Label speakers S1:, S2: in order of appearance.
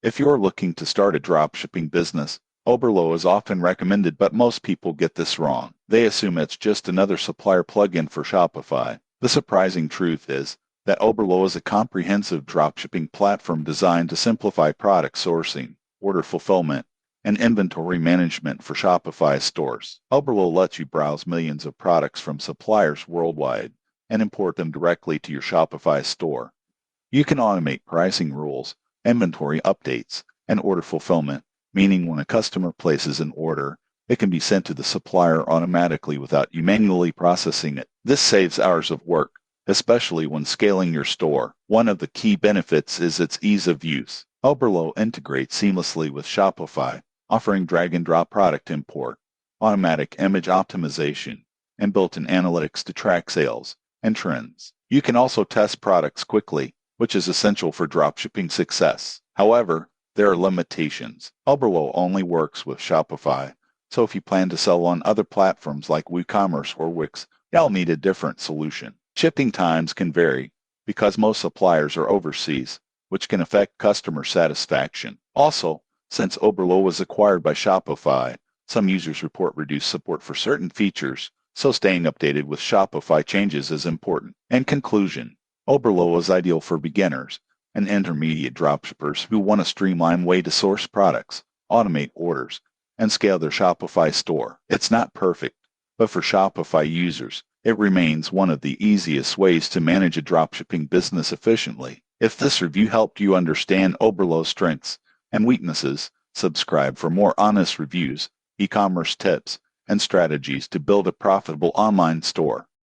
S1: If you're looking to start a dropshipping business, Oberlo is often recommended, but most people get this wrong. They assume it's just another supplier plugin for Shopify. The surprising truth is that Oberlo is a comprehensive dropshipping platform designed to simplify product sourcing, order fulfillment, and inventory management for Shopify stores. Oberlo lets you browse millions of products from suppliers worldwide and import them directly to your Shopify store. You can automate pricing rules, inventory updates, and order fulfillment, meaning when a customer places an order, it can be sent to the supplier automatically without you manually processing it. This saves hours of work, especially when scaling your store. One of the key benefits is its ease of use. Oberlo integrates seamlessly with Shopify, offering drag-and-drop product import, automatic image optimization, and built-in analytics to track sales and trends. You can also test products quickly, which is essential for dropshipping success. However, there are limitations. Oberlo only works with Shopify, so if you plan to sell on other platforms like WooCommerce or Wix, you'll need a different solution. Shipping times can vary because most suppliers are overseas, which can affect customer satisfaction. Also, since Oberlo was acquired by Shopify, some users report reduced support for certain features, so staying updated with Shopify changes is important. In conclusion, Oberlo is ideal for beginners and intermediate dropshippers who want a streamlined way to source products, automate orders, and scale their Shopify store. It's not perfect, but for Shopify users, it remains one of the easiest ways to manage a dropshipping business efficiently. If this review helped you understand Oberlo's strengths and weaknesses, subscribe for more honest reviews, e-commerce tips, and strategies to build a profitable online store.